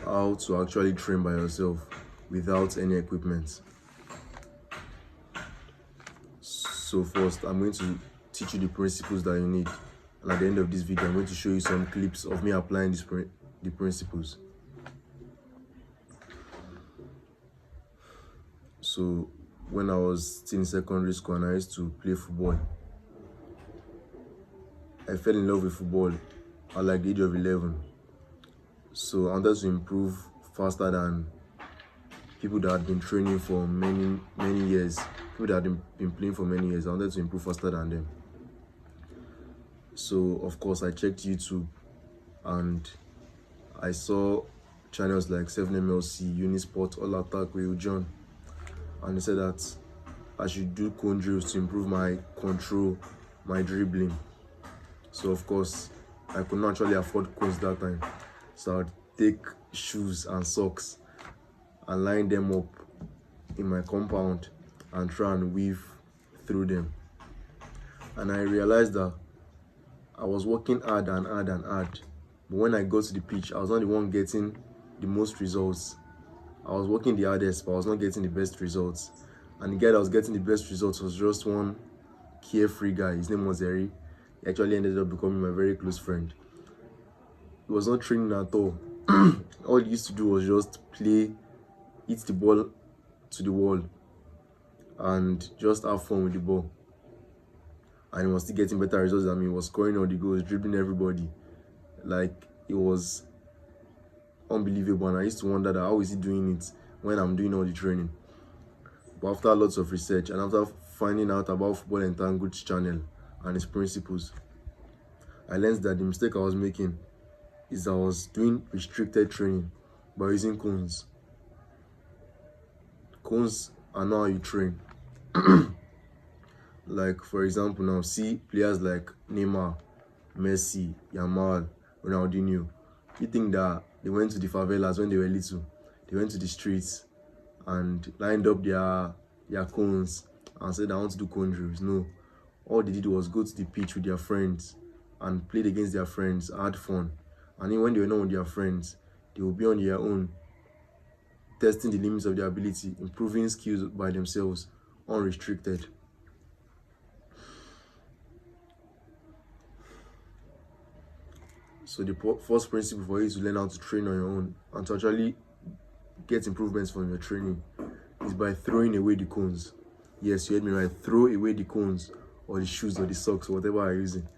how to actually train by yourself without any equipment. So first, I'm going to teach you the principles that you need, and at the end of this video I'm going to show you some clips of me applying the principles. So when I was still in secondary school and I used to play football, I fell in love with football at like the age of 11. So I wanted to improve faster than people that had been training for many years, people that had been playing for many years. I wanted to improve faster than them. So of course I checked YouTube and I saw channels like 7MLC, Unisport, All Attack with John, and they said that I should do cone drills to improve my control, my dribbling. So of course I could not actually afford cones that time, so I'd take shoes and socks and line them up in my compound and try and weave through them. And I realized that I was working hard and hard and hard, but when I got to the pitch, I was not the one getting the most results. I was working the hardest, but I was not getting the best results. And the guy that was getting the best results was just one carefree guy. His name was Eri. He actually ended up becoming my very close friend. He was not training at all. All he used to do was just play, hit the ball to the wall, and just have fun with the ball. And he was still getting better results than me. He was scoring all the goals, dribbling everybody. Like, it was unbelievable. And I used to wonder that how is he doing it when I'm doing all the training. But after lots of research and after finding out about Football Entangled's channel and its principles, I learned that the mistake I was making is I was doing restricted training by using cones. Cones are not how you train. Like, for example, now see players like Neymar, Messi, Yamal, Ronaldinho. You think that they went to the favelas when they were little? They went to the streets and lined up their cones and said, I want to do cone drills. No, all they did was go to the pitch with their friends and played against their friends, had fun. And then when they were not with their friends, they would be on their own, testing the limits of their ability, improving skills by themselves, unrestricted. So the first principle for you to learn how to train on your own and to actually get improvements from your training is by throwing away the cones. Yes, you heard me right. Throw away the cones or the shoes or the socks or whatever you're using.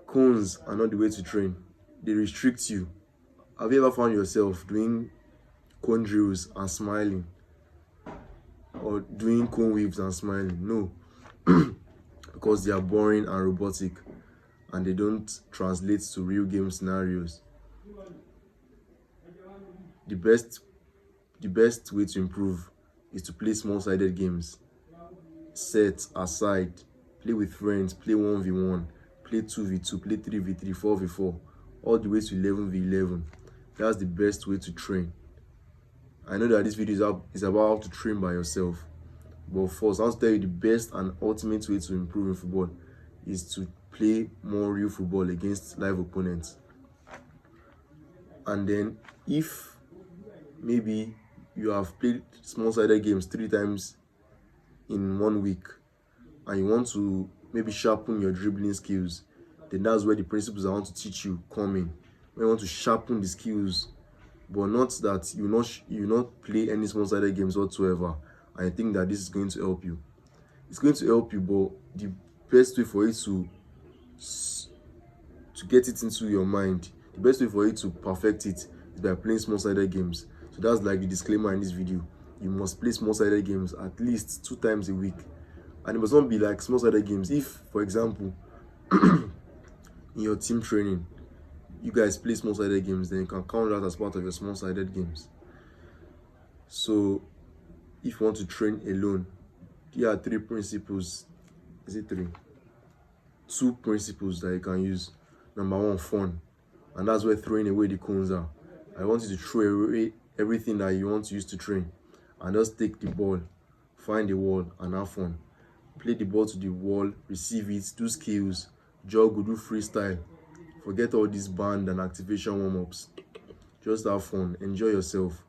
Cones are not the way to train. They restrict you. Have you ever found yourself doing cone drills and smiling, or doing cone waves and smiling? No, because they are boring and robotic and they don't translate to real game scenarios. The best way to improve is to play small-sided games. Set aside, play with friends, play 1v1, play 2v2, play 3v3, 4v4, all the way to 11v11. That's the best way to train. I know that this video is about how to train by yourself, but first I want to tell you the best and ultimate way to improve in football is to play more real football against live opponents. And then if maybe you have played small-sided games 3 times in 1 week and you want to maybe sharpen your dribbling skills, then that's where the principles I want to teach you come in. When you want to sharpen the skills, but not that you not play any small-sided games whatsoever, and I think that this is going to help you. It's going to help you, but the best way for you to get it into your mind, the best way for you to perfect it is by playing small-sided games. So that's like the disclaimer in this video. You must play small-sided games at least 2 times a week, and it must not be like small-sided games. If, for example, in your team training you guys play small-sided games, then you can count that as part of your small-sided games. So if you want to train alone, here are 3 principles. Is it 3? 2 principles that you can use. Number 1, fun, and that's where throwing away the cones are. I want you to throw away everything that you want to use to train and just take the ball, find the wall and have fun. Play the ball to the wall, receive it, do skills, jog, do freestyle. Forget all these band and activation warm-ups. Just have fun, enjoy yourself.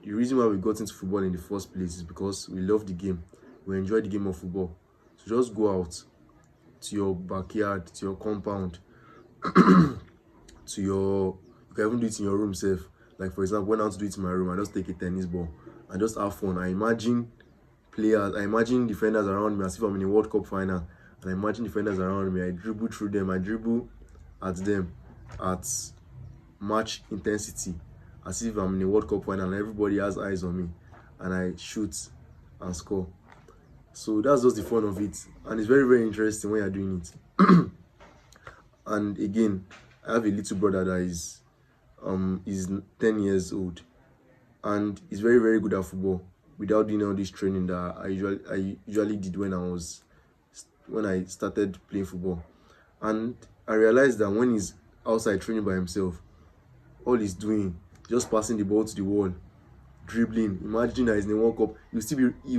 The reason why we got into football in the first place is because we love the game. We enjoy the game of football. So just go out to your backyard, to your compound, to your, you can even do it in your room safe. Like for example, when I want to do it in my room, I just take a tennis ball and just have fun. I imagine players, I imagine defenders around me as if I'm in a World Cup final, and I imagine defenders around me. I dribble through them, I dribble at them at match intensity, as if I'm in a World Cup final and everybody has eyes on me, and I shoot and score. So that's just the fun of it, and it's very, very interesting when you're doing it. And again, I have a little brother that is 10 years old, and he's very, very good at football without doing all this training that I usually did when I started playing football. And I realized that when he's outside training by himself, all he's doing just passing the ball to the wall, dribbling. Imagine that he's in the World Cup, you'll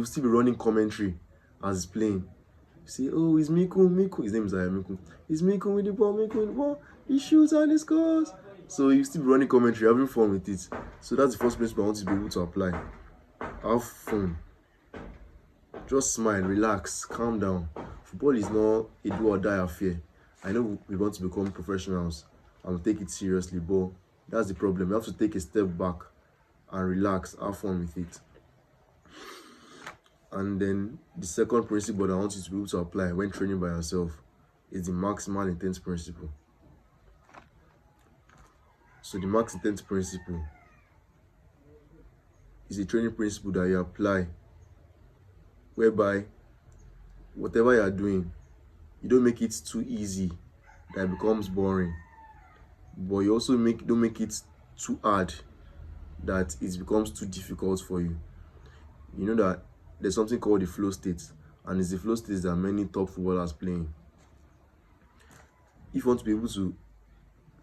still be running commentary as he's playing. You see, oh, it's Miku. His name is Miku. It's Miku with the ball. He shoots and he scores. So you still be running commentary, having fun with it. So that's the first principle I want you to be able to apply. Have fun. Just smile, relax, calm down. Football is not a do or die affair. I know we want to become professionals and take it seriously, but that's the problem. You have to take a step back and relax, have fun with it. And then the second principle that I want you to be able to apply when training by yourself is the maximal intent principle. So the max intent principle is a training principle that you apply whereby whatever you are doing, you don't make it too easy that it becomes boring, but you also don't make it too hard that it becomes too difficult for you. You know that there's something called the flow state, and it's the flow state that many top footballers playing. If you want to be able to,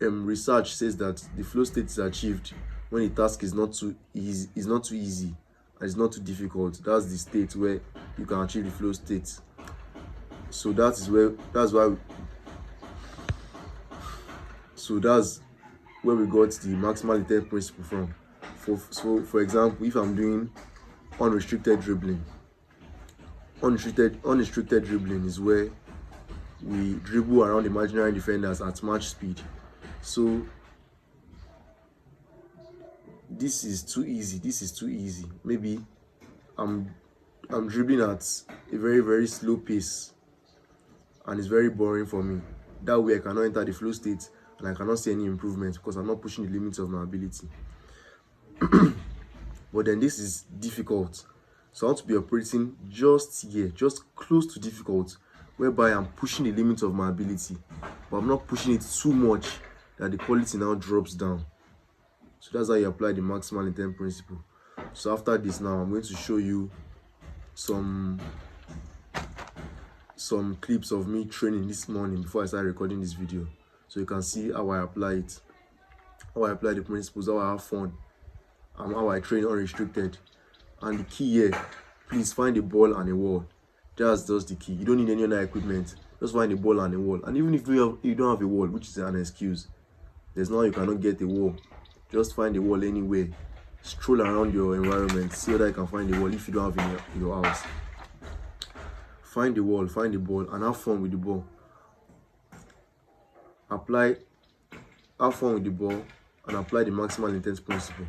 research says that the flow state is achieved when the task is not too easy, and it's not too difficult. That's the state where you can achieve the flow state. So that's where we got the maximal intent principle from. For example, if I'm doing unrestricted dribbling is where we dribble around imaginary defenders at match speed. So this is too easy. Maybe I'm dribbling at a very, very slow pace and it's very boring for me. That way I cannot enter the flow state and I cannot see any improvement because I'm not pushing the limits of my ability. But then this is difficult, so I want to be operating just here, just close to difficult, whereby I'm pushing the limits of my ability, but I'm not pushing it too much that the quality now drops down. So that's how you apply the maximal intent principle. So after this now, I'm going to show you some clips of me training this morning before I start recording this video, so you can see how I apply it, how I apply the principles, how I have fun, and how I train unrestricted. And the key here, please find a ball and a wall. That's just the key. You don't need any other equipment. Just find a ball and a wall. And even if you don't have a wall, which is an excuse, there's no you cannot get a wall. Just find a wall anywhere. Stroll around your environment, see whether you can find a wall if you don't have in your house. Find the wall, find the ball, and have fun with the ball. Have fun with the ball and apply the maximal intent principle.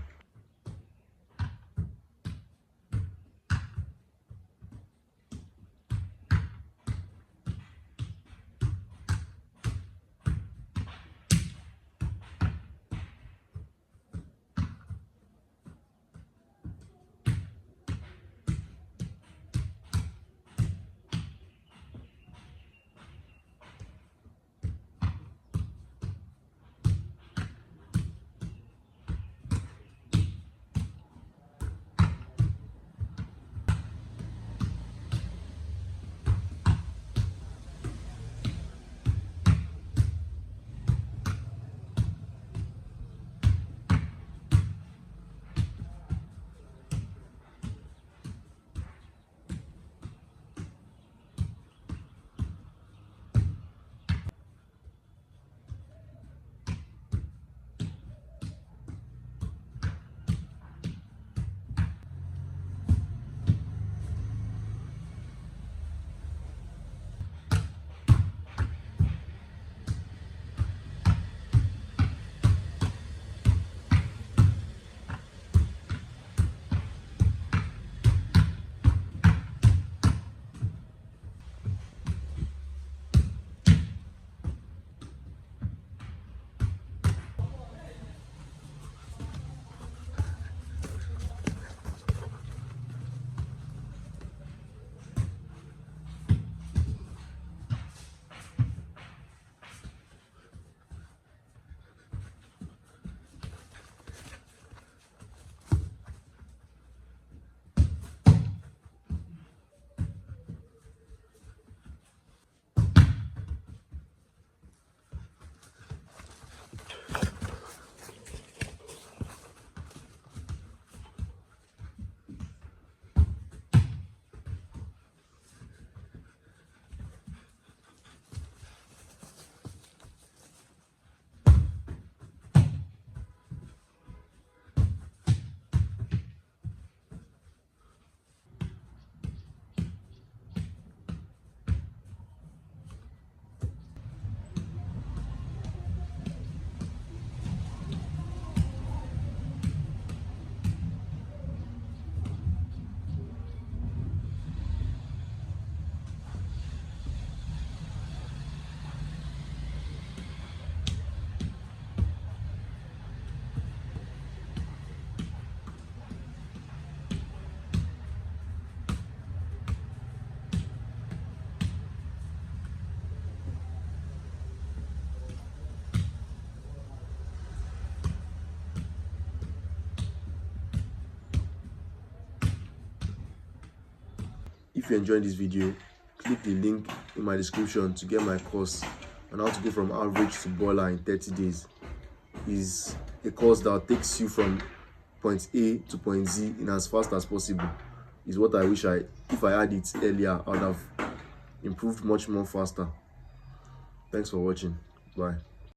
if you enjoyed this video, click the link in my description to get my course on how to go from average to baller in 30 days. Is a course that takes you from point A to point Z in as fast as possible. Is what I wish if I had it earlier, I would have improved much more faster. Thanks for watching. Bye.